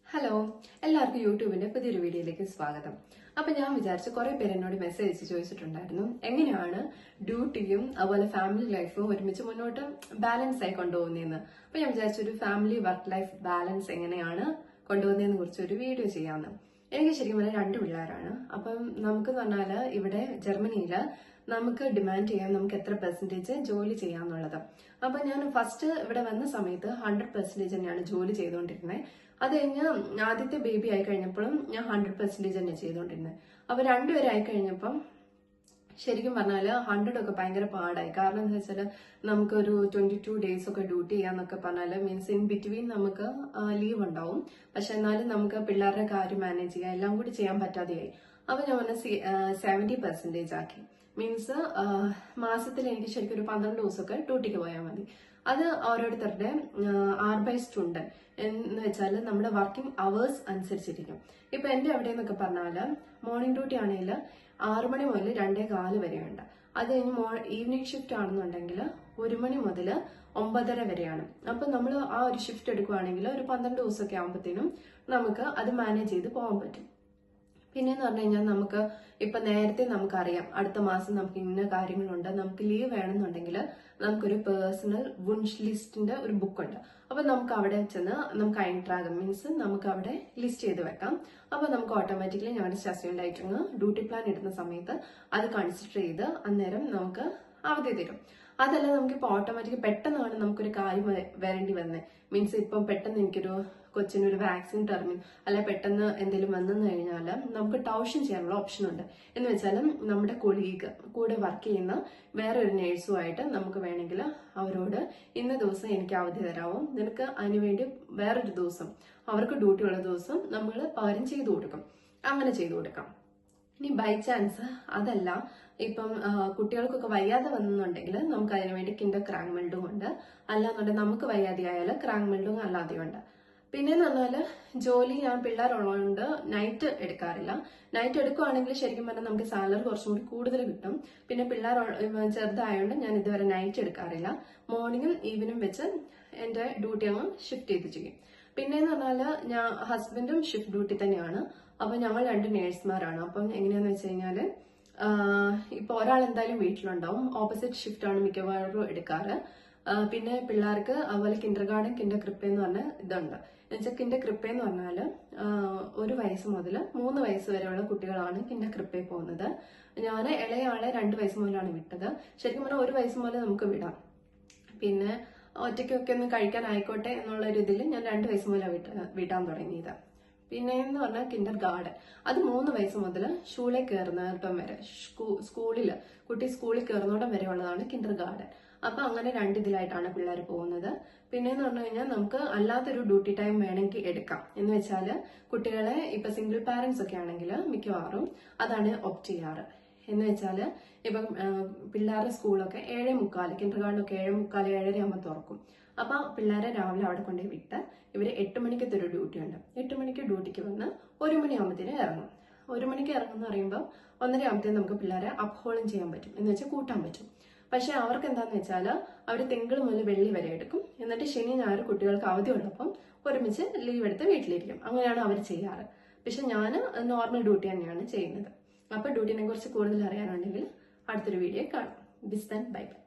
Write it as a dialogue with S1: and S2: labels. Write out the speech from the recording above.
S1: Hello, എല്ലാവർക്കും യൂട്യൂബിന്റെ പുതിയൊരു വീഡിയോയിലേക്ക് സ്വാഗതം. അപ്പൊ ഞാൻ വിചാരിച്ചു കുറെ പേര് എന്നോട് മെസ്സേജ് അയച്ച് ചോദിച്ചിട്ടുണ്ടായിരുന്നു എങ്ങനെയാണ് ഡ്യൂട്ടിയും അതുപോലെ ഫാമിലി ലൈഫും ഒരുമിച്ച് മുന്നോട്ട് ബാലൻസ് ആയി കൊണ്ടുപോകുന്നതെന്ന്. അപ്പൊ ഞാൻ വിചാരിച്ചു ഒരു ഫാമിലി വർക്ക് ലൈഫ് ബാലൻസ് എങ്ങനെയാണ് കൊണ്ടുപോകുന്നതിനെ കുറിച്ച് ഒരു വീഡിയോ ചെയ്യാമെന്ന്. എനിക്ക് ശരിക്കും പറഞ്ഞാൽ 2 പിള്ളേരാണ്. അപ്പം നമുക്ക് പറഞ്ഞാല് ഇവിടെ ജർമ്മനിയില് നമുക്ക് ഡിമാൻഡ് ചെയ്യാം നമുക്ക് എത്ര പെർസെന്റേജ് ജോലി ചെയ്യാന്നുള്ളത്. അപ്പൊ ഞാൻ ഫസ്റ്റ് ഇവിടെ വന്ന സമയത്ത് 100% തന്നെയാണ് ജോലി ചെയ്തുകൊണ്ടിരുന്നത്. അത് കഴിഞ്ഞ് ആദ്യത്തെ ബേബി ആയി കഴിഞ്ഞപ്പോഴും ഞാൻ 100% തന്നെ ചെയ്തുകൊണ്ടിരുന്നത്. അപ്പൊ രണ്ടുപേരായി കഴിഞ്ഞപ്പം ശരിക്കും പറഞ്ഞാല് 100 ഒക്കെ ഭയങ്കര പാടായി. കാരണം എന്താ വെച്ചാല് നമുക്കൊരു 22 ഡേയ്സ് ഒക്കെ ഡ്യൂട്ടി ചെയ്യാന്നൊക്കെ പറഞ്ഞാല് മീൻസ് ഇൻ ബിറ്റ്വീൻ നമുക്ക് ലീവ് ഉണ്ടാവും. പക്ഷെ എന്നാലും നമുക്ക് പിള്ളേരുടെ കാര്യം മാനേജ് ചെയ്യാം, എല്ലാം കൂടി ചെയ്യാൻ പറ്റാതെയായി. അപ്പൊ ഞാൻ പറഞ്ഞ 70% ആക്കി. മീൻസ് മാസത്തിൽ എനിക്ക് ശരിക്കും ഒരു 12 ദിവസമൊക്കെ ഡ്യൂട്ടിക്ക് പോയാൽ മതി. അത് ഓരോരുത്തരുടെ ആർബൈസ്റ്റുണ്ട് എന്ന് വെച്ചാൽ നമ്മുടെ വർക്കിംഗ് അവേഴ്സ് അനുസരിച്ചിരിക്കും. ഇപ്പൊ എന്റെ എവിടെ എന്നൊക്കെ പറഞ്ഞാല് മോർണിംഗ് ഡ്യൂട്ടി ആണെങ്കിൽ 6 മണി മുതൽ 2:15 വരെയുണ്ട്. അത് കഴിഞ്ഞ് ഈവനിങ് ഷിഫ്റ്റ് ആണെന്നുണ്ടെങ്കിൽ 1 മണി മുതൽ 9:30 വരെയാണ്. അപ്പൊ നമ്മൾ ആ ഒരു ഷിഫ്റ്റ് എടുക്കുവാണെങ്കിൽ ഒരു 12 ദിവസമൊക്കെ ആകുമ്പോഴത്തേനും നമുക്ക് അത് മാനേജ് ചെയ്ത് പോകാൻ പറ്റും. പിന്നെന്ന് പറഞ്ഞു കഴിഞ്ഞാൽ നമുക്ക് ഇപ്പൊ നേരത്തെ നമുക്കറിയാം അടുത്ത മാസം നമുക്ക് ഇന്ന കാര്യങ്ങളുണ്ട്, നമുക്ക് ലീവ് വേണമെന്നുണ്ടെങ്കിൽ നമുക്കൊരു പേഴ്സണൽ വിഷ് ലിസ്റ്റിന്റെ ഒരു ബുക്ക് ഉണ്ട്. അപ്പൊ നമുക്ക് അവിടെ ചെന്ന് നമുക്ക് ഐൻട്രാഗ് മീൻസ് നമുക്ക് അവിടെ ലിസ്റ്റ് ചെയ്ത് വെക്കാം. അപ്പൊ നമുക്ക് ഓട്ടോമാറ്റിക്കലി ഞങ്ങളുടെ ഹസ്ബൻഡായിട്ട് ഡ്യൂട്ടി പ്ലാൻ ഇടുന്ന സമയത്ത് അത് കൺസിഡർ ചെയ്ത് അന്നേരം നമുക്ക് അവധി തരും. അതല്ല നമുക്കിപ്പോൾ ഓട്ടോമാറ്റിക് പെട്ടെന്നാണ് നമുക്കൊരു കാര്യം വരേണ്ടി വന്നത്. മീൻസ് ഇപ്പം പെട്ടെന്ന് എനിക്കൊരു കൊച്ചിനൊരു വാക്സിൻ ടെർമിൻ അല്ലെ പെട്ടെന്ന് എന്തെങ്കിലും വന്നെന്ന് കഴിഞ്ഞാൽ നമുക്ക് ടൗഷൻ ചെയ്യാനുള്ള ഓപ്ഷൻ ഉണ്ട്. എന്ന് വെച്ചാൽ നമ്മുടെ കൊളീഗ് കൂടെ വർക്ക് ചെയ്യുന്ന വേറൊരു നേഴ്സുമായിട്ട് നമുക്ക് വേണമെങ്കിൽ അവരോട് ഇന്ന ദിവസം എനിക്ക് അവധി തരാമോ, നിനക്ക് അതിനുവേണ്ടി വേറൊരു ദിവസം അവർക്ക് ഡ്യൂട്ടി ഉള്ള ദിവസം നമ്മൾ പകരം ചെയ്തു കൊടുക്കും. അങ്ങനെ ചെയ്തു കൊടുക്കാം. ഇനി ബൈ ചാൻസ് അതല്ല ഇപ്പം കുട്ടികൾക്കൊക്കെ വയ്യാതെ വന്നെന്നുണ്ടെങ്കിൽ നമുക്ക് അതിനുവേണ്ടി കിൻഡർ ക്രാങ്ക്മെൽഡും ഉണ്ട്. അല്ലാന്നുണ്ടെങ്കിൽ നമുക്ക് വയ്യാതെയായാൽ ക്രാങ്ക്മെൽഡും അല്ലാതെയും ഉണ്ട്. പിന്നെന്ന് പറഞ്ഞാല് ജോലി ഞാൻ പിള്ളേരുള്ളതുകൊണ്ട് നൈറ്റ് എടുക്കാറില്ല. നൈറ്റ് എടുക്കുവാണെങ്കിൽ ശരിക്കും പറഞ്ഞാൽ നമുക്ക് സാലറി കുറച്ചും കൂടി കൂടുതൽ കിട്ടും. പിന്നെ പിള്ളേർ ചെറുതായതുകൊണ്ട് ഞാൻ ഇതുവരെ നൈറ്റ് എടുക്കാറില്ല. മോർണിംഗും ഈവനിങ് വെച്ച് എന്റെ ഡ്യൂട്ടി അങ്ങ് ഷിഫ്റ്റ് ചെയ്ത് ചെയ്യും. പിന്നെന്ന് പറഞ്ഞാല് ഞാൻ ഹസ്ബൻഡും ഷിഫ്റ്റ് ഡ്യൂട്ടി തന്നെയാണ്. അപ്പൊ ഞങ്ങൾ 2 നേഴ്സുമാരാണ്. അപ്പം എങ്ങനെയാന്ന് വെച്ച് കഴിഞ്ഞാല് ഇപ്പൊ ഒരാൾ എന്തായാലും വീട്ടിലുണ്ടാവും. ഓപ്പോസിറ്റ് ഷിഫ്റ്റ് ആണ് മിക്കവാറും എടുക്കാറ്. പിന്നെ പിള്ളേർക്ക് അതുപോലെ കിൻഡർ ഗാർഡൻ കിൻഡർ ക്രിപ്പ എന്ന് പറഞ്ഞ ഇതുണ്ട്. എന്നുവെച്ചാൽ കിൻഡർ ക്രിപ്പ എന്ന് പറഞ്ഞാല് 1 വയസ്സ് മുതൽ 3 വയസ്സ് വരെയുള്ള കുട്ടികളാണ് കിൻഡർ ക്രിപ്പയിൽ പോകുന്നത്. ഞാൻ ഇളയാളെ 2 വയസ്സ് മുതലാണ് വിട്ടത്. ശരിക്കും പറഞ്ഞാൽ 1 വയസ്സ് മുതൽ നമുക്ക് വിടാം. പിന്നെ ഒറ്റയ്ക്കൊക്കെ ഒന്ന് കഴിക്കാൻ ആയിക്കോട്ടെ എന്നുള്ള ഒരു ഇതിൽ ഞാൻ 2 വയസ്സ് മുതലാണ് വിടാൻ തുടങ്ങിയത്. പിന്നെ എന്ന് പറഞ്ഞാൽ കിൻഡർ ഗാർഡൻ അത് 3 വയസ്സ് മുതൽ സ്കൂളിൽ കയറുന്നിടം വരെ സ്കൂളില് കുട്ടി സ്കൂളിൽ കയറുന്നിടം വരെ ഉള്ളതാണ് കിൻഡർ ഗാർഡൻ. അപ്പൊ അങ്ങനെ 2 ഇതിലായിട്ടാണ് പിള്ളേർ പോകുന്നത്. പിന്നെന്ന് പറഞ്ഞു കഴിഞ്ഞാൽ നമുക്ക് അല്ലാത്തൊരു ഡ്യൂട്ടി ടൈം വേണമെങ്കിൽ എടുക്കാം. എന്ന് വെച്ചാല് കുട്ടികളെ ഇപ്പൊ സിംഗിൾ പാരന്റ്സ് ഒക്കെ ആണെങ്കിൽ മിക്കവാറും അതാണ് ഓപ്റ്റ് ചെയ്യാറ്. എന്ന് വെച്ചാല് ഇപ്പം പിള്ളേരുടെ സ്കൂളൊക്കെ 7:45 കിൻഡർ ഗാർഡനൊക്കെ 7:45 7:30 ആകുമ്പോൾ തുറക്കും. അപ്പൊ പിള്ളേരെ രാവിലെ അവിടെ കൊണ്ടുപോയി വിട്ട് ഇവര് 8 മണിക്കത്തെ ഒരു ഡ്യൂട്ടി ഉണ്ട്. 8 മണിക്ക് ഡ്യൂട്ടിക്ക് വന്ന് 1 മണിയാകുമ്പോഴത്തേനും ഇറങ്ങും. 1 മണിക്ക് ഇറങ്ങുന്ന പറയുമ്പോൾ 1:30 ആകുമ്പോഴത്തേനും നമുക്ക് പിള്ളേരെ അപ്ഹോളും ചെയ്യാൻ പറ്റും, എന്ന് വെച്ചാൽ കൂട്ടാൻ പറ്റും. പക്ഷെ അവർക്ക് എന്താന്ന് വെച്ചാൽ അവർ തിങ്കൾ മുതൽ വെള്ളി വരെ എടുക്കും. എന്നിട്ട് ശനി ഞായർ കുട്ടികൾക്ക് അവധി ഉള്ളപ്പം ഒരുമിച്ച് ലീവ് എടുത്ത് വീട്ടിലിരിക്കും. അങ്ങനെയാണ് അവർ ചെയ്യാറ്. പക്ഷെ ഞാൻ നോർമൽ ഡ്യൂട്ടി തന്നെയാണ് ചെയ്യുന്നത്. അപ്പൊ ഡ്യൂട്ടിനെ കുറിച്ച് കൂടുതൽ അറിയാനുണ്ടെങ്കിൽ അടുത്തൊരു വീഡിയോ കാണാം. ബിസ് ദെൻ ബൈ ബൈ.